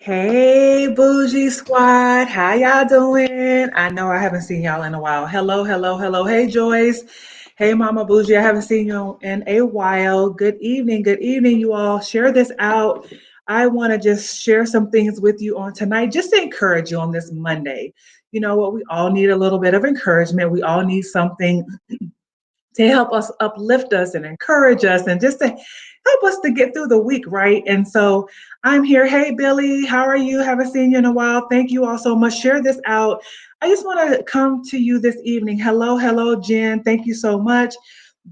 Hey, Bougie Squad. How y'all doing? I know I haven't seen y'all in a while. Hello, hello, hello. Hey, Joyce. Hey, Mama Bougie. I haven't seen you in a while. Good evening, you all. Share this out. I want to just share some things with you on tonight, just to encourage you on this Monday. You know what? We all need a little bit of encouragement. We all need something to help us uplift us and encourage us and just to help us to get through the week, right? And so I'm here. Hey, Billy, how are you? Haven't seen you in a while. Thank you all so much. Share this out. I just want to come to you this evening. Hello, hello, Jen. Thank you so much.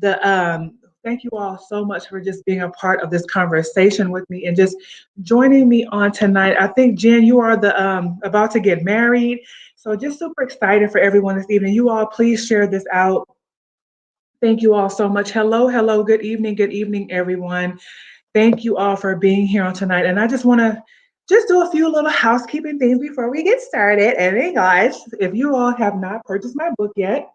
Thank you all so much for just being a part of this conversation with me and just joining me on tonight. I think Jen, you are the about to get married, so just super excited for everyone this evening. You all, please share this out. Thank you all so much. Hello, hello, good evening, everyone. Thank you all for being here on tonight. And I just want to just do a few little housekeeping things before we get started. And hey, guys, if you all have not purchased my book yet,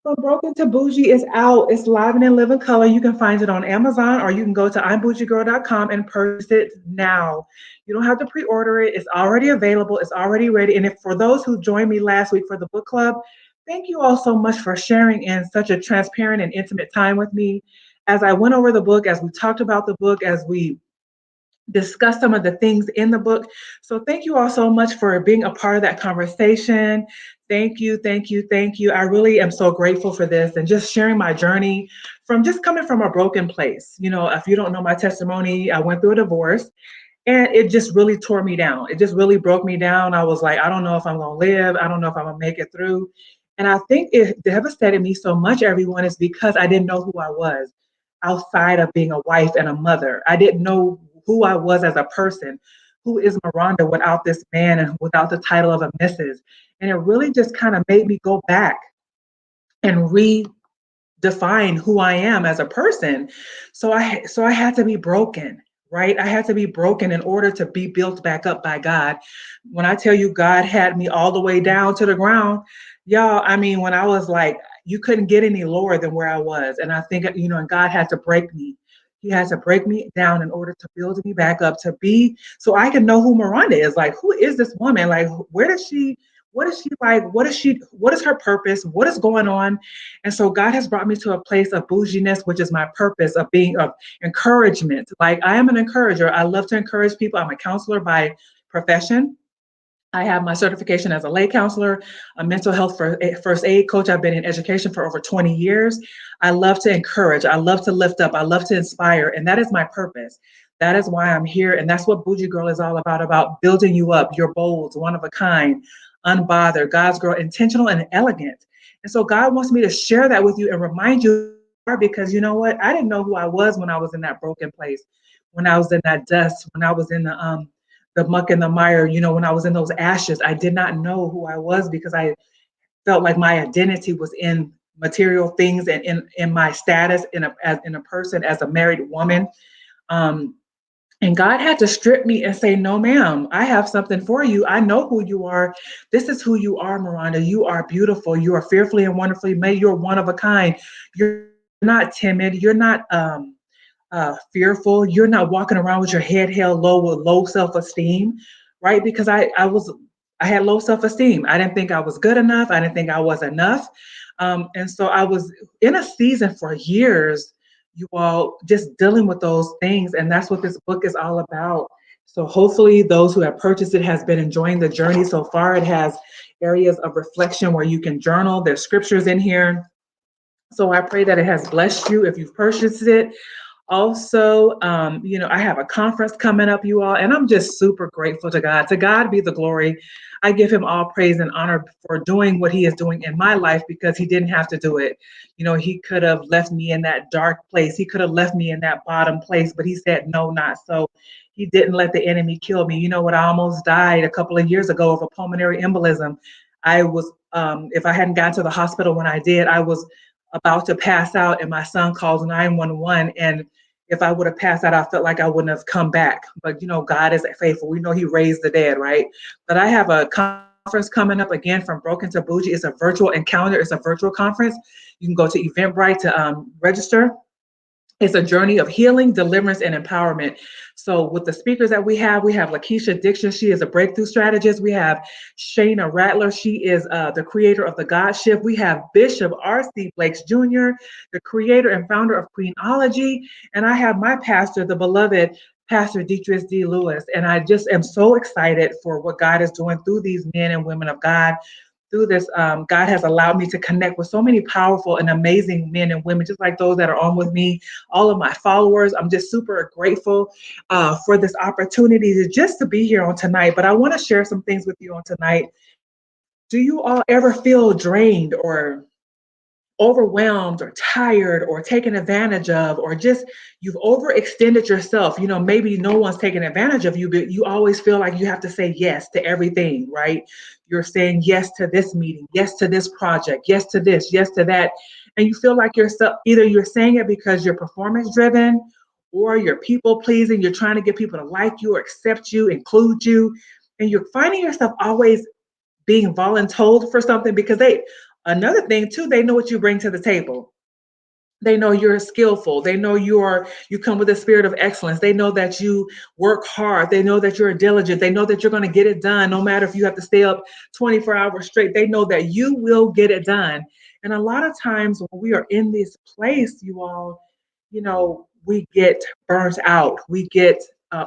From Broken to Bougie is out. It's live and in living color. You can find it on Amazon or you can go to I'mBougieGirl.com and purchase it now. You don't have to pre-order it. It's already available. It's already ready. And if for those who joined me last week for the book club, thank you all so much for sharing in such a transparent and intimate time with me. As I went over the book, as we talked about the book, as we discuss some of the things in the book. So thank you all so much for being a part of that conversation. Thank you, thank you, thank you. I really am so grateful for this and just sharing my journey from just coming from a broken place. You know, if you don't know my testimony, I went through a divorce and it just really tore me down. It just really broke me down. I was like, I don't know if I'm going to live. I don't know if I'm going to make it through. And I think it devastated me so much, everyone, is because I didn't know who I was outside of being a wife and a mother. I didn't know who I was as a person. Who is Miranda without this man and without the title of a Mrs.? And it really just kind of made me go back and redefine who I am as a person. So I had to be broken, right? I had to be broken in order to be built back up by God. When I tell you God had me all the way down to the ground, y'all, I mean, when I was like, you couldn't get any lower than where I was. And I think, and God had to break me. He had to break me down in order to build me back up to be, so I can know who Miranda is. Like, who is this woman? Like, where does she, what is she like? What is her purpose? What is going on? And so God has brought me to a place of bouginess, which is my purpose of being of encouragement. Like, I am an encourager. I love to encourage people. I'm a counselor by profession. I have my certification as a lay counselor, a mental health first aid coach. I've been in education for over 20 years. I love to encourage. I love to lift up. I love to inspire. And that is my purpose. That is why I'm here. And that's what Bougie Girl is all about building you up. You're bold, one of a kind, unbothered, God's girl, intentional and elegant. And so God wants me to share that with you and remind you, because you know what? I didn't know who I was when I was in that broken place, when I was in that dust, when I was in the muck and the mire, when I was in those ashes. I did not know who I was because I felt like my identity was in material things and in my status in a person as a married woman. Um, and God had to strip me and say, no, ma'am, I have something for you. I know who you are. This is who you are, Miranda. You are beautiful. You are fearfully and wonderfully made. You're one of a kind. You're not timid. You're not fearful. You're not walking around with your head held low with low self-esteem, right? Because I had low self-esteem. I didn't think I was good enough. I didn't think I was enough. And so I was in a season for years, you all, just dealing with those things. And that's what this book is all about. So hopefully those who have purchased it has been enjoying the journey so far. It has areas of reflection where you can journal. There's scriptures in here. So I pray that it has blessed you if you've purchased it. Also, I have a conference coming up, you all, and I'm just super grateful to God. To God be the glory. I give him all praise and honor for doing what he is doing in my life, because he didn't have to do it. He could have left me in that dark place. He could have left me in that bottom place, but he said, no, not so. He didn't let the enemy kill me. You know what? I almost died a couple of years ago of a pulmonary embolism. I was, if I hadn't gotten to the hospital when I did, I was about to pass out, and my son calls 911. And if I would have passed out, I felt like I wouldn't have come back. But God is faithful. We know he raised the dead, right? But I have a conference coming up again, From Broken to Bougie. It's a virtual encounter. It's a virtual conference. You can go to Eventbrite to register. It's a journey of healing, deliverance, and empowerment. So, with the speakers that we have Lakeisha Dixon. She is a breakthrough strategist. We have Shayna Rattler. She is the creator of the God Shift. We have Bishop R.C. Blakes Jr., the creator and founder of Queenology. And I have my pastor, the beloved Pastor Dietrich D. Lewis. And I just am so excited for what God is doing through these men and women of God. Through this, God has allowed me to connect with so many powerful and amazing men and women, just like those that are on with me, all of my followers. I'm just super grateful for this opportunity to be here on tonight. But I want to share some things with you on tonight. Do you all ever feel drained or overwhelmed or tired or taken advantage of, or just you've overextended yourself? Maybe no one's taking advantage of you, but you always feel like you have to say yes to everything, right? You're saying yes to this meeting, yes to this project, yes to this, yes to that. And you feel like either you're saying it because you're performance driven, or you're people pleasing. You're trying to get people to like you or accept you, include you. And you're finding yourself always being voluntold for something, because another thing too, they know what you bring to the table. They know you're skillful. They know you come with a spirit of excellence. They know that you work hard. They know that you're diligent. They know that you're going to get it done no matter if you have to stay up 24 hours straight. They know that you will get it done. And a lot of times when we are in this place, you all, we get burnt out. We get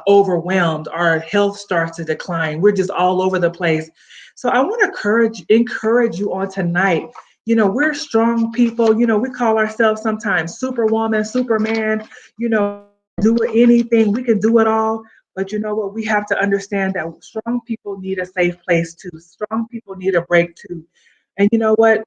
overwhelmed. Our health starts to decline. We're just all over the place. So I want to encourage you on tonight. We're strong people. We call ourselves sometimes superwoman, superman. We can do anything. We can do it all. But you know what? We have to understand that strong people need a safe place too. Strong people need a break too. And you know what?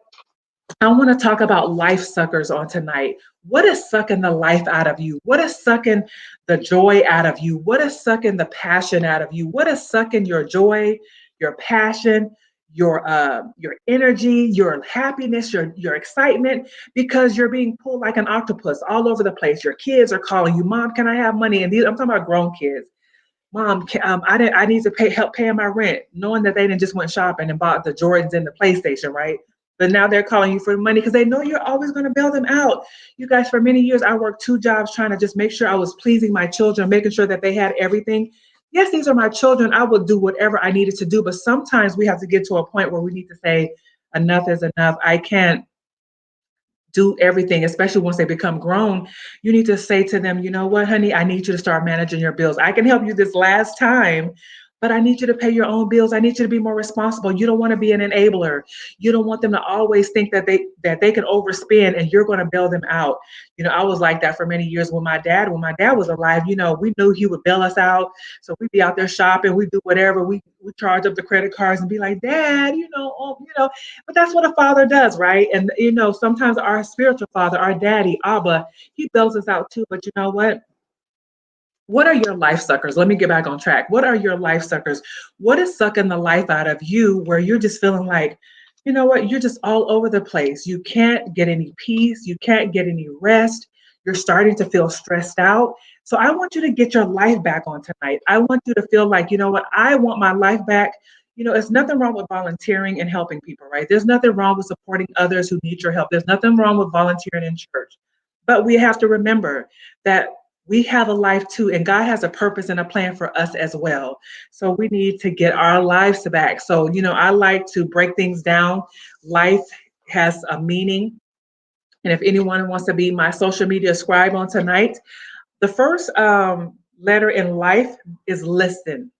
I want to talk about life suckers on tonight. What is sucking the life out of you? What is sucking the joy out of you? What is sucking the passion out of you? What is sucking your joy, your passion, your energy, your happiness, your excitement? Because you're being pulled like an octopus all over the place. Your kids are calling you, "Mom, can I have money?" And I'm talking about grown kids. "Mom, I need to help paying my rent," knowing that they didn't just went shopping and bought the Jordans and the PlayStation, right? But now they're calling you for money because they know you're always going to bail them out. You guys, for many years, I worked 2 jobs trying to just make sure I was pleasing my children, making sure that they had everything. Yes, these are my children. I will do whatever I needed to do. But sometimes we have to get to a point where we need to say, enough is enough. I can't do everything, especially once they become grown. You need to say to them, "You know what, honey, I need you to start managing your bills. I can help you this last time, but I need you to pay your own bills. I need you to be more responsible. You don't want to be an enabler. You don't want them to always think that they can overspend and you're going to bail them out." I was like that for many years when my dad was alive. We knew he would bail us out. So we'd be out there shopping, we do whatever. We charge up the credit cards and be like, "Dad, but that's what a father does, right?" And sometimes our spiritual father, our daddy, Abba, he bails us out too. But you know what? What are your life suckers? Let me get back on track. What are your life suckers? What is sucking the life out of you where you're just feeling like, you know what, you're just all over the place. You can't get any peace. You can't get any rest. You're starting to feel stressed out. So I want you to get your life back on tonight. I want you to feel like, you know what, I want my life back. It's nothing wrong with volunteering and helping people, right? There's nothing wrong with supporting others who need your help. There's nothing wrong with volunteering in church. But we have to remember that we have a life too, and God has a purpose and a plan for us as well. So we need to get our lives back. So, I like to break things down. Life has a meaning. And if anyone wants to be my social media scribe on tonight, the first letter in life is listen.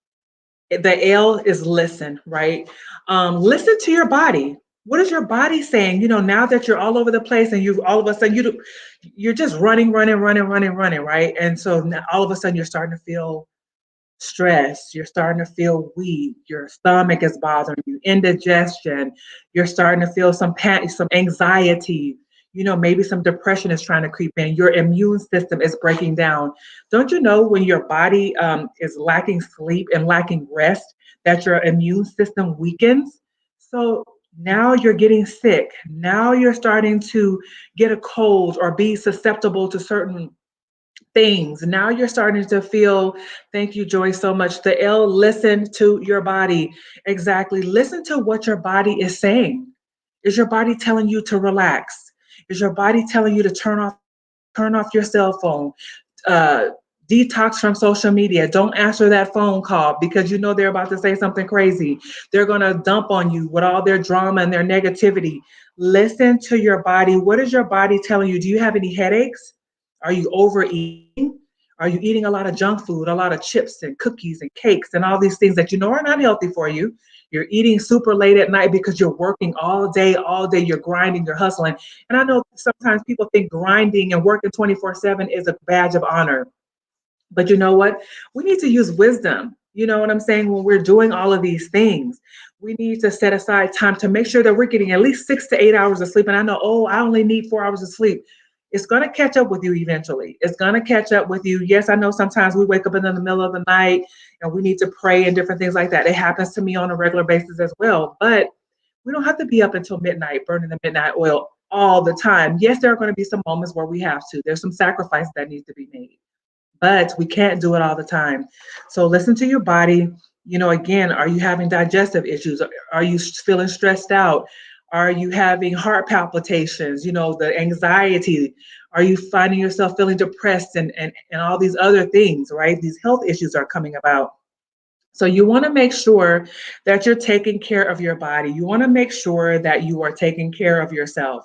The L is listen, right? Listen to your body. What is your body saying? Now that you're all over the place and you've all of a sudden you're just running, right? And so now all of a sudden you're starting to feel stress, you're starting to feel weak, your stomach is bothering you, indigestion, you're starting to feel some anxiety, maybe some depression is trying to creep in, your immune system is breaking down. Don't you know when your body is lacking sleep and lacking rest, that your immune system weakens? So now you're getting sick. Now you're starting to get a cold or be susceptible to certain things. Now you're starting to feel, thank you, Joy, so much. The L, listen to your body. Exactly. Listen to what your body is saying. Is your body telling you to relax? Is your body telling you to turn off? Turn off your cell phone. Uh, Detox from social media. Don't answer that phone call because you know they're about to say something crazy. They're going to dump on you with all their drama and their negativity. Listen to your body. What is your body telling you? Do you have any headaches? Are you overeating? Are you eating a lot of junk food, a lot of chips and cookies and cakes and all these things that you know are not healthy for you? You're eating super late at night because you're working all day, you're grinding, you're hustling. And I know sometimes people think grinding and working 24/7 is a badge of honor. But you know what? We need to use wisdom. You know what I'm saying? When we're doing all of these things, we need to set aside time to make sure that we're getting at least 6 to 8 hours of sleep. And I know, oh, I only need 4 hours of sleep. It's going to catch up with you eventually. It's going to catch up with you. Yes, I know sometimes we wake up in the middle of the night and we need to pray and different things like that. It happens to me on a regular basis as well. But we don't have to be up until midnight, burning the midnight oil all the time. Yes, there are going to be some moments where we have to. There's some sacrifice that needs to be made, but we can't do it all the time. So listen to your body. You know, again, are you having digestive issues? Are you feeling stressed out? Are you having heart palpitations? You know, the anxiety. Are you finding yourself feeling depressed and all these other things, right? These health issues are coming about. So you want to make sure that you're taking care of your body. You want to make sure that you are taking care of yourself.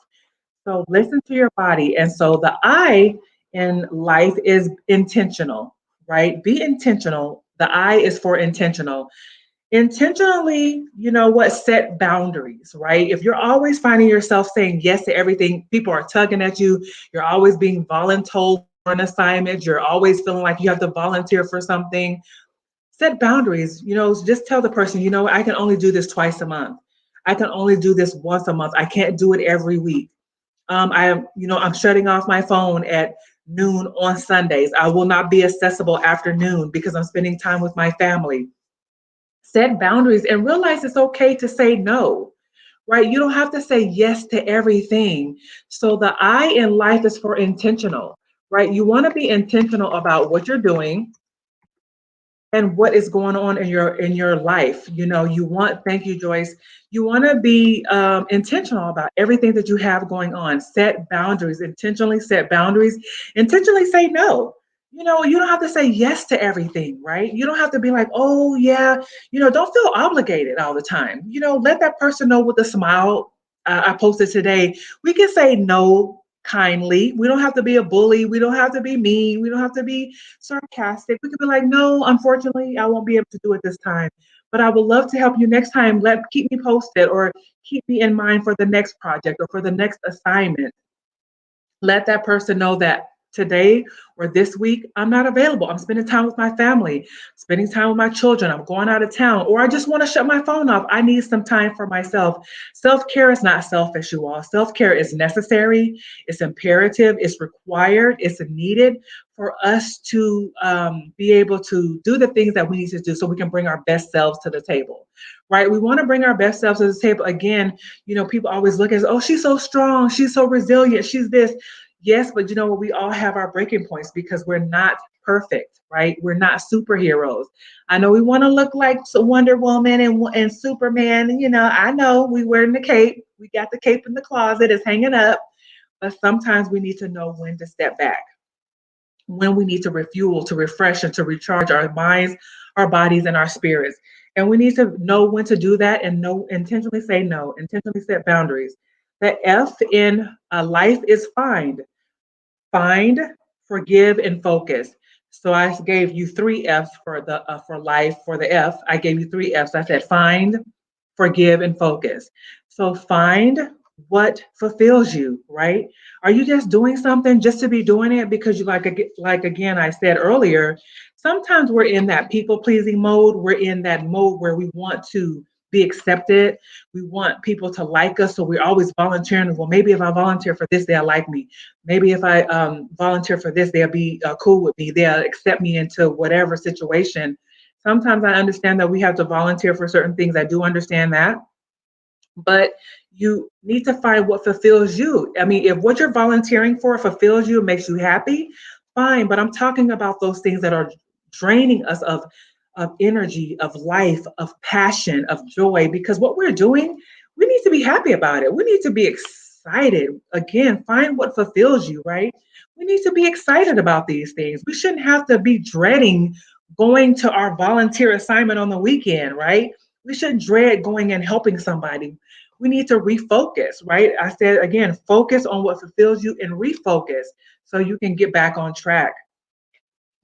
So listen to your body. And so the I in life is intentional, right? Be intentional. The I is for intentional. Intentionally, you know what, set boundaries, right? If you're always finding yourself saying yes to everything, people are tugging at you, you're always being voluntold for an assignment, you're always feeling like you have to volunteer for something, set boundaries. You know, just tell the person, you know, I can only do this twice a month. I can only do this once a month. I can't do it every week. I am, you know, I'm shutting off my phone at noon on Sundays. I will not be accessible after noon because I'm spending time with my family. Set boundaries and realize it's okay to say no, right? You don't have to say yes to everything. So the I in life is for intentional, right? You want to be intentional about what you're doing and what is going on in your life. You know, you want, thank you, Joyce, you want to be intentional about everything that you have going on. Set boundaries, intentionally set boundaries, intentionally say no. You know, you don't have to say yes to everything, right? You don't have to be like, oh yeah, you know, don't feel obligated all the time. You know, let that person know with a smile. I posted today, we can say no kindly. We don't have to be a bully. We don't have to be mean. We don't have to be sarcastic. We could be like, no, unfortunately, I won't be able to do it this time. But I would love to help you next time. Keep me posted or keep me in mind for the next project or for the next assignment. Let that person know that today or this week I'm not available. I'm spending time with my family, spending time with my children. I'm going out of town, or I just want to shut my phone off. I need some time for myself. Self-care is not selfish, you all. Self-care is necessary, it's imperative, it's required, it's needed for us to be able to do the things that we need to do so we can bring our best selves to the table, right? We want to bring our best selves to the table. Again, you know, people always look at, oh, she's so strong, she's so resilient, she's this. Yes, but you know what? We all have our breaking points because we're not perfect, right? We're not superheroes. I know we want to look like Wonder Woman and Superman. And, you know, I know we wearing the cape. We got the cape in the closet. It's hanging up. But sometimes we need to know when to step back, when we need to refuel, to refresh, and to recharge our minds, our bodies, and our spirits. And we need to know when to do that and know, intentionally say no, intentionally set boundaries. The F in life is find. Find, forgive, and focus. So I gave you three F's for the for life. For the F, I gave you three F's. I said find, forgive, and focus. So find what fulfills you, right? Are you just doing something just to be doing it because you like again I said earlier, sometimes we're in that people pleasing mode. We're in that mode where we want to be accepted. We want people to like us. So we're always volunteering. Well, maybe if I volunteer for this, they'll like me. Maybe if I volunteer for this, they'll be cool with me. They'll accept me into whatever situation. Sometimes I understand that we have to volunteer for certain things. I do understand that, but you need to find what fulfills you. I mean, if what you're volunteering for fulfills you, makes you happy, fine. But I'm talking about those things that are draining us of energy, of life, of passion, of joy, because what we're doing, we need to be happy about it. We need to be excited excited. Again, find what fulfills you, right? We need to be excited about these things. We shouldn't have to be dreading going to our volunteer assignment on the weekend, right? We shouldn't dread going and helping somebody. We need to refocus, right? I said again, focus on what fulfills you and refocus so you can get back on track.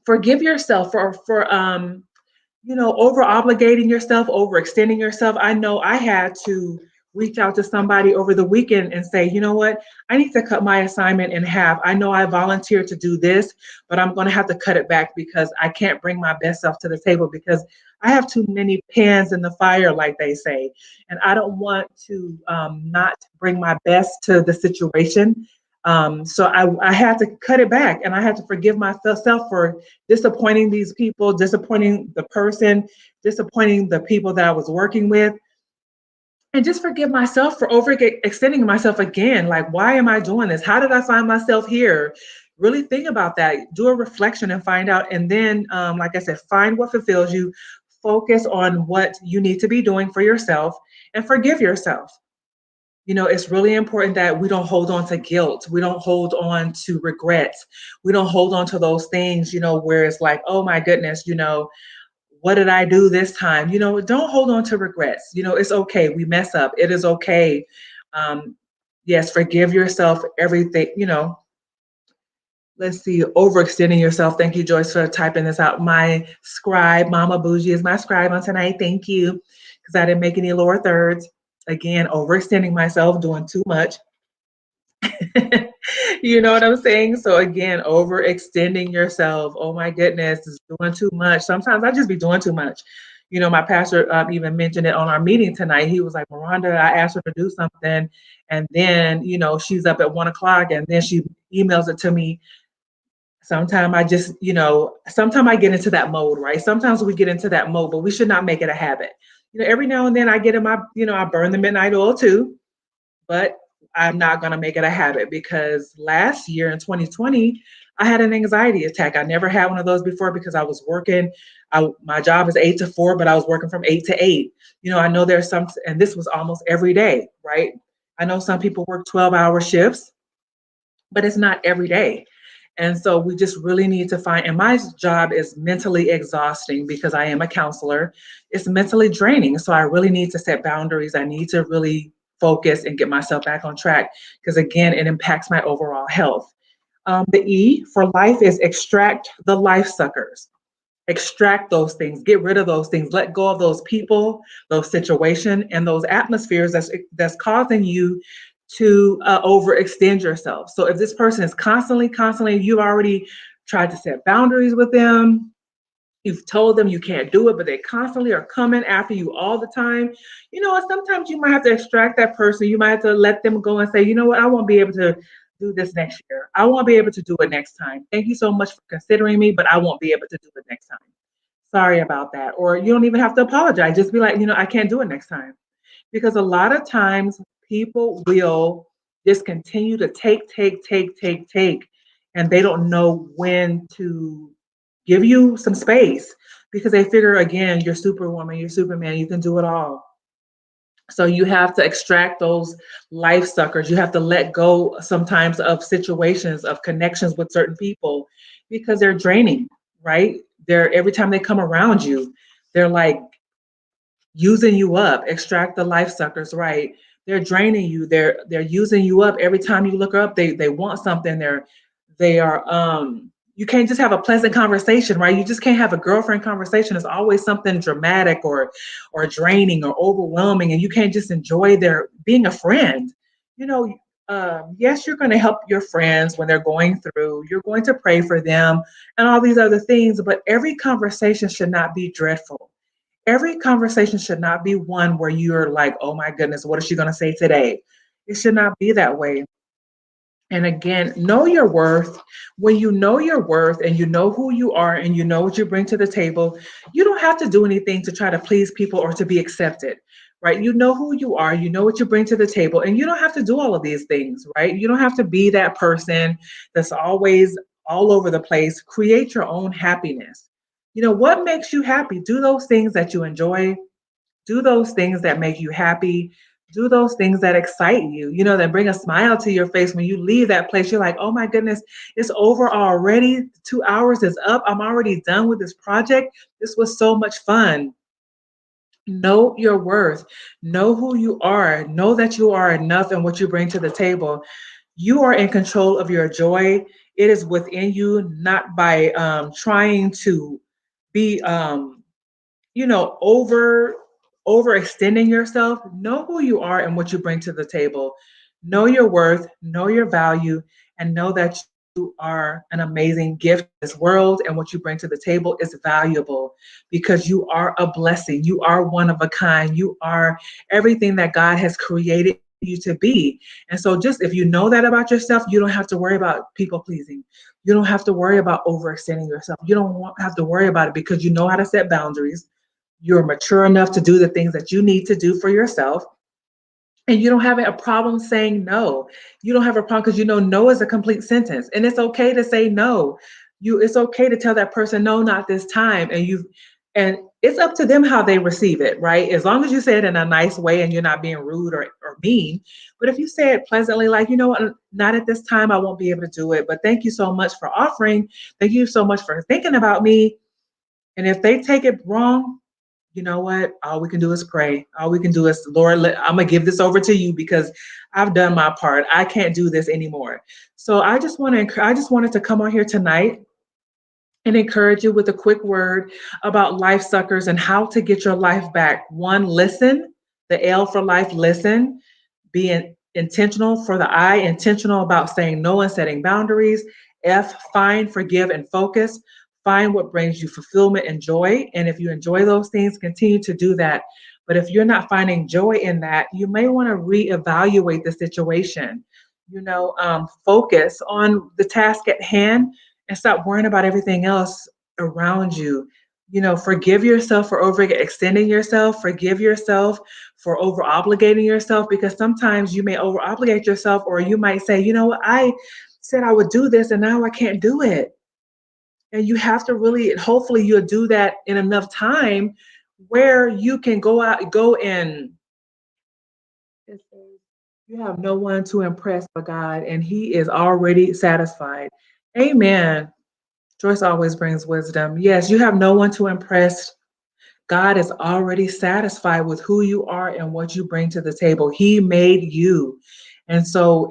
Forgive yourself for over obligating yourself, overextending yourself. I know I had to reach out to somebody over the weekend and say, you know what, I need to cut my assignment in half. I know I volunteered to do this, but I'm going to have to cut it back because I can't bring my best self to the table because I have too many pans in the fire, like they say. And I don't want to not bring my best to the situation. So I had to cut it back and I had to forgive myself for disappointing these people, disappointing the person, disappointing the people that I was working with, and just forgive myself for overextending myself again. Like, why am I doing this? How did I find myself here? Really think about that. Do a reflection and find out. And then, like I said, find what fulfills you, focus on what you need to be doing for yourself, and forgive yourself. It's really important that we don't hold on to guilt. We don't hold on to regrets. We don't hold on to those things, where it's like, oh my goodness, what did I do this time? Don't hold on to regrets. It's okay. We mess up. It is okay. Um, yes, forgive yourself everything, let's see, overextending yourself. Thank you, Joyce, for typing this out. My scribe, Mama Bougie, is my scribe on tonight. Thank you, because I didn't make any lower thirds. Again, overextending myself, doing too much. You know what I'm saying? So again, overextending yourself. Oh my goodness, is doing too much. Sometimes I just be doing too much. My pastor even mentioned it on our meeting tonight. He was like, Miranda, I asked her to do something, and then she's up at 1 o'clock, and then she emails it to me. Sometimes I just, sometimes I get into that mode, right? Sometimes we get into that mode, but we should not make it a habit. Every now and then I get in my, I burn the midnight oil too, but I'm not going to make it a habit because last year in 2020, I had an anxiety attack. I never had one of those before because I was working. My job is 8 to 4, but I was working from 8 to 8. I know there's some, and this was almost every day, right? I know some people work 12-hour shifts, but it's not every day. And so we just really need to find, and my job is mentally exhausting because I am a counselor. It's mentally draining. So I really need to set boundaries. I need to really focus and get myself back on track because, again, it impacts my overall health. The E for life is extract the life suckers. Extract those things, get rid of those things, let go of those people, those situations, and those atmospheres that's causing you to overextend yourself. So if this person is constantly, you've already tried to set boundaries with them, you've told them you can't do it, but they constantly are coming after you all the time. Sometimes you might have to extract that person. You might have to let them go and say, you know what, I won't be able to do this next year. I won't be able to do it next time. Thank you so much for considering me, but I won't be able to do it next time. Sorry about that. Or you don't even have to apologize. Just be like, I can't do it next time. Because a lot of times people will just continue to take, and they don't know when to give you some space because they figure, again, you're Superwoman, you're Superman, you can do it all. So you have to extract those life suckers. You have to let go sometimes of situations, of connections with certain people because they're draining, right? They're every time they come around you, they're like using you up. Extract the life suckers, right? They're draining you. They're using you up every time you look up. They want something. They are you can't just have a pleasant conversation, right? You just can't have a girlfriend conversation. It's always something dramatic or draining or overwhelming, and you can't just enjoy their being a friend. Yes, you're going to help your friends when they're going through. You're going to pray for them and all these other things, but every conversation should not be dreadful. Every conversation should not be one where you're like, oh my goodness, what is she going to say today? It should not be that way. And again, know your worth. When you know your worth and you know who you are and you know what you bring to the table, you don't have to do anything to try to please people or to be accepted, right? You know who you are, you know what you bring to the table, and you don't have to do all of these things, right? You don't have to be that person that's always all over the place. Create your own happiness. What makes you happy? Do those things that you enjoy. Do those things that make you happy. Do those things that excite you, that bring a smile to your face when you leave that place. You're like, oh my goodness, it's over already. 2 hours is up. I'm already done with this project. This was so much fun. Know your worth. Know who you are. Know that you are enough and what you bring to the table. You are in control of your joy. It is within you, not by trying to be over overextending yourself. Know who you are and what you bring to the table. Know your worth, know your value, and know that you are an amazing gift to this world, and what you bring to the table is valuable because you are a blessing. You are one of a kind. You are everything that God has created you to be. And so just if you know that about yourself, you don't have to worry about people pleasing. You don't have to worry about overextending yourself. You don't have to worry about it because you know how to set boundaries. You're mature enough to do the things that you need to do for yourself. And you don't have a problem saying no. You don't have a problem because you know no is a complete sentence. And it's okay to say no. It's okay to tell that person no, not this time. And it's up to them how they receive it, right? As long as you say it in a nice way and you're not being rude or mean. But if you say it pleasantly, like, you know what, not at this time, I won't be able to do it. But thank you so much for offering. Thank you so much for thinking about me. And if they take it wrong, you know what? All we can do is pray. All we can do is, Lord, I'm going to give this over to you because I've done my part. I can't do this anymore. So I just wanted to come on here tonight and encourage you with a quick word about life suckers and how to get your life back. One, listen. The L for life, listen. Being intentional for the I, intentional about saying no and setting boundaries. F, find, forgive, and focus. Find what brings you fulfillment and joy. And if you enjoy those things, continue to do that. But if you're not finding joy in that, you may want to reevaluate the situation. Focus on the task at hand and stop worrying about everything else around you. Forgive yourself for overextending yourself. Forgive yourself for over obligating yourself because sometimes you may over obligate yourself, or you might say, you know what, I said I would do this and now I can't do it. And you have to really, hopefully, you'll do that in enough time where you can go and you have no one to impress but God, and He is already satisfied. Amen. Joyce always brings wisdom. Yes, you have no one to impress. God is already satisfied with who you are and what you bring to the table. He made you. And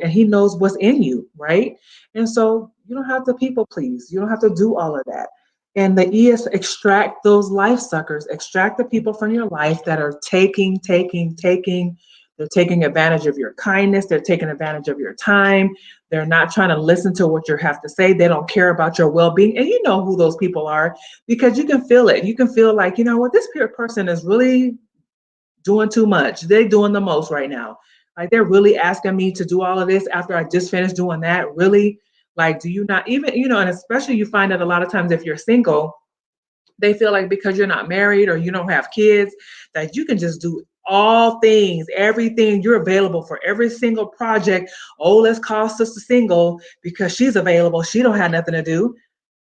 He knows what's in you, right? And so you don't have to people please. You don't have to do all of that. And the E is extract those life suckers, extract the people from your life that are taking. They're taking advantage of your kindness. They're taking advantage of your time. They're not trying to listen to what you have to say. They don't care about your well being. And you know who those people are because you can feel it. You can feel like, you know what, this person is really doing too much. They're doing the most right now. Like they're really asking me to do all of this after I just finished doing that. Really? Like, do you not even, and especially you find that a lot of times if you're single, they feel like because you're not married or you don't have kids, that you can just do all things, everything. You're available for every single project. Oh, let's call sister single because she's available. She don't have nothing to do.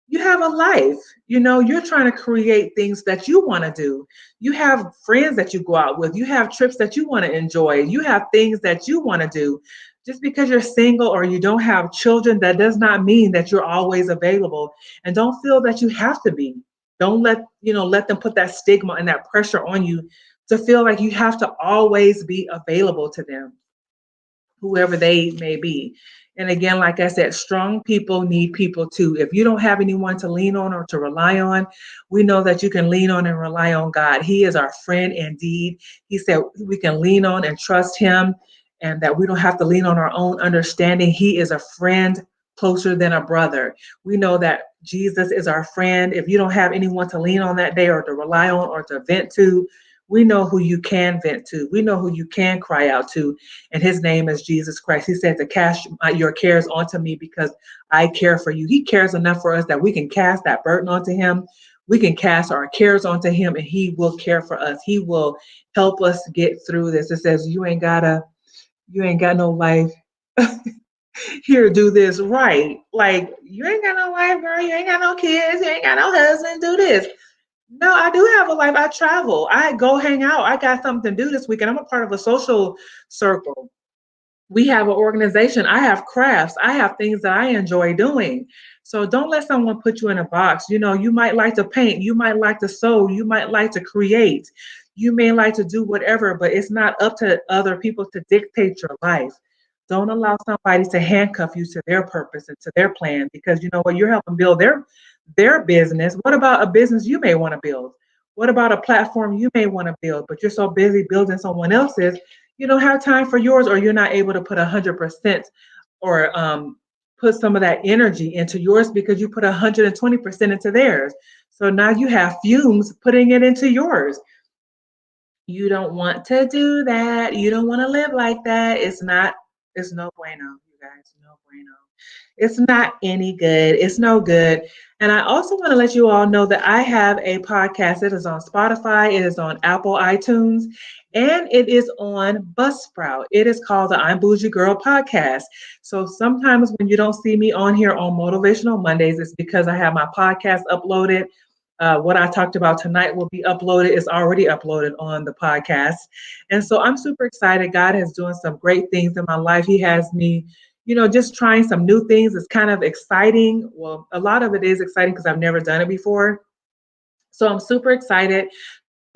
You have a life. You're trying to create things that you want to do. You have friends that you go out with. You have trips that you want to enjoy. You have things that you want to do. Just because you're single or you don't have children, that does not mean that you're always available. And don't feel that you have to be. Don't let them put that stigma and that pressure on you to feel like you have to always be available to them, whoever they may be. And again, like I said, strong people need people too. If you don't have anyone to lean on or to rely on, we know that you can lean on and rely on God. He is our friend indeed. He said we can lean on and trust Him, and that we don't have to lean on our own understanding. He is a friend closer than a brother. We know that Jesus is our friend. If you don't have anyone to lean on that day or to rely on or to vent to, we know who you can vent to. We know who you can cry out to, and His name is Jesus Christ. He said to cast your cares onto me because I care for you. He cares enough for us that we can cast that burden onto Him. We can cast our cares onto Him, and He will care for us. He will help us get through this. It says, you ain't got no life. Here, do this right. Like, you ain't got no wife, girl. You ain't got no kids. You ain't got no husband. Do this. No, I do have a life. I travel. I go hang out. I got something to do this weekend. I'm a part of a social circle. We have an organization. I have crafts. I have things that I enjoy doing. So don't let someone put you in a box. You know, you might like to paint, you might like to sew, you might like to create, you may like to do whatever, but it's not up to other people to dictate your life. Don't allow somebody to handcuff you to their purpose and to their plan because you know what, you're helping build their business. What about a business you may want to build? What about a platform you may want to build, but you're so busy building someone else's you don't have time for yours or you're not able to put 100% or put some of that energy into yours because you put 120% into theirs. So now you have fumes putting it into yours. You don't want to do that. You don't want to live like that. It's no bueno, you guys, no bueno. It's not any good. It's no good. And I also want to let you all know that I have a podcast. It is on Spotify, it is on Apple iTunes, and it is on Buzzsprout. It is called the I'm Bougie Girl Podcast. So sometimes when you don't see me on here on Motivational Mondays, it's because I have my podcast uploaded. What I talked about tonight will be uploaded. It's already uploaded on the podcast. And so I'm super excited. God is doing some great things in my life. He has me just trying some new things. It's kind of exciting. Well, a lot of it is exciting because I've never done it before. So I'm super excited,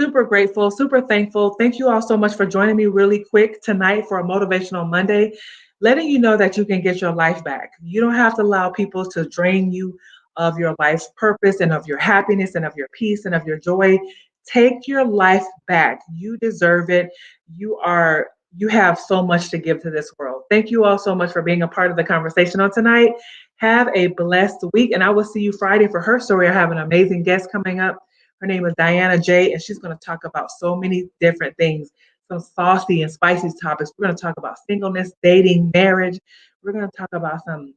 super grateful, super thankful. Thank you all so much for joining me really quick tonight for a Motivational Monday, letting you know that you can get your life back. You don't have to allow people to drain you of your life's purpose and of your happiness and of your peace and of your joy. Take your life back. You deserve it. You have so much to give to this world. Thank you all so much for being a part of the conversation on tonight. Have a blessed week, and I will see you Friday for her story. I have an amazing guest coming up. Her name is Diana J, and she's going to talk about so many different things, some saucy and spicy topics. We're going to talk about singleness, dating, marriage. We're going to talk about some,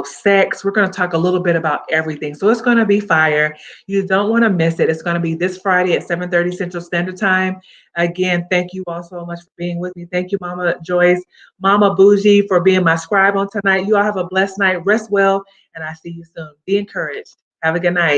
sex. We're going to talk a little bit about everything. So it's going to be fire. You don't want to miss it. It's going to be this Friday at 7:30 Central Standard Time. Again, thank you all so much for being with me. Thank you, Mama Joyce, Mama Bougie, for being my scribe on tonight. You all have a blessed night. Rest well, and I see you soon. Be encouraged. Have a good night.